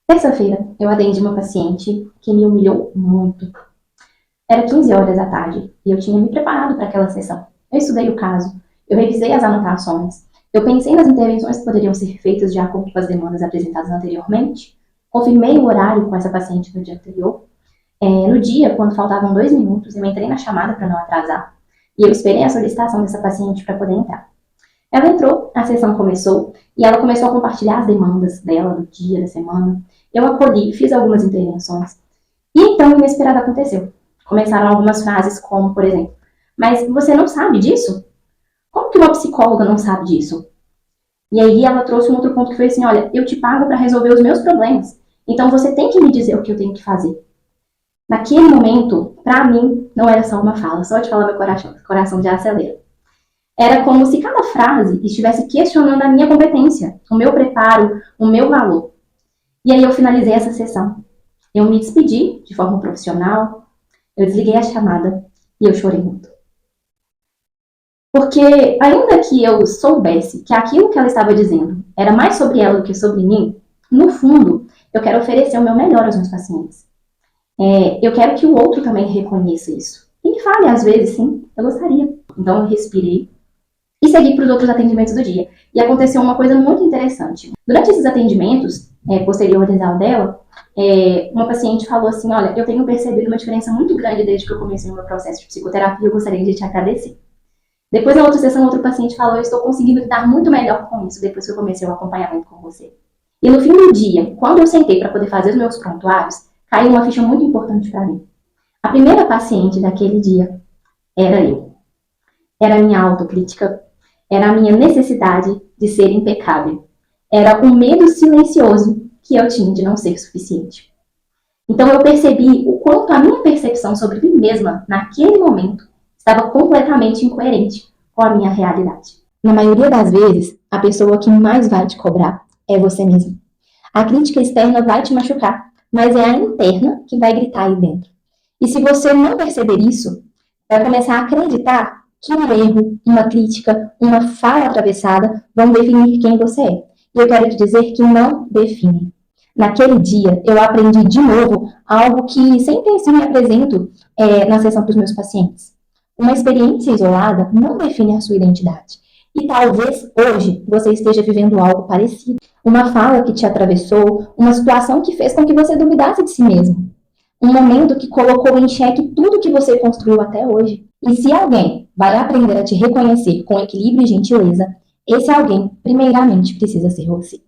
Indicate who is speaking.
Speaker 1: Terça-feira, eu atendi uma paciente que me humilhou muito. Era 15 horas da tarde e eu tinha me preparado para aquela sessão. Eu estudei o caso, eu revisei as anotações, eu pensei nas intervenções que poderiam ser feitas de acordo com as demandas apresentadas anteriormente, confirmei o horário com essa paciente no dia anterior. No dia, quando faltavam 2 minutos, eu entrei na chamada para não atrasar e eu esperei a solicitação dessa paciente para poder entrar. Ela entrou, a sessão começou e ela começou a compartilhar as demandas dela do dia, da semana. Eu acolhi, fiz algumas intervenções. E então, o inesperado aconteceu. Começaram algumas frases como, por exemplo, mas você não sabe disso? Como que uma psicóloga não sabe disso? E aí ela trouxe um outro ponto que foi assim, olha, eu te pago para resolver os meus problemas. Então você tem que me dizer o que eu tenho que fazer. Naquele momento, para mim, não era só uma fala. Só de falar meu coração já acelera. Era como se cada frase estivesse questionando a minha competência, o meu preparo, o meu valor. E aí eu finalizei essa sessão. Eu me despedi de forma profissional, eu desliguei a chamada e eu chorei muito. Porque ainda que eu soubesse que aquilo que ela estava dizendo era mais sobre ela do que sobre mim, no fundo, eu quero oferecer o meu melhor aos meus pacientes. Eu quero que o outro também reconheça isso. E me fale, às vezes, sim, eu gostaria. Então eu respirei e segui para os outros atendimentos do dia. E aconteceu uma coisa muito interessante. Durante esses atendimentos, posteriores ao dela, uma paciente falou assim, olha, eu tenho percebido uma diferença muito grande desde que eu comecei o meu processo de psicoterapia e eu gostaria de te agradecer. Depois, na outra sessão, outro paciente falou, eu estou conseguindo lidar muito melhor com isso depois que eu comecei o acompanhamento com você. E no fim do dia, quando eu sentei para poder fazer os meus prontuários, caiu uma ficha muito importante para mim. A primeira paciente daquele dia era eu. Era a minha autocrítica, era a minha necessidade de ser impecável. Era o medo silencioso que eu tinha de não ser suficiente. Então eu percebi o quanto a minha percepção sobre mim mesma, naquele momento, estava completamente incoerente com a minha realidade. Na maioria das vezes, a pessoa que mais vai te cobrar é você mesmo. A crítica externa vai te machucar, mas é a interna que vai gritar aí dentro. E se você não perceber isso, vai começar a acreditar que um erro, uma crítica, uma fala atravessada vão definir quem você é. E eu quero te dizer que não definem. Naquele dia, eu aprendi de novo algo que sempre assim me apresento na sessão para os meus pacientes. Uma experiência isolada não define a sua identidade. E talvez hoje você esteja vivendo algo parecido. Uma fala que te atravessou, uma situação que fez com que você duvidasse de si mesmo. Um momento que colocou em xeque tudo que você construiu até hoje. E se alguém vai aprender a te reconhecer com equilíbrio e gentileza, esse alguém, primeiramente, precisa ser você.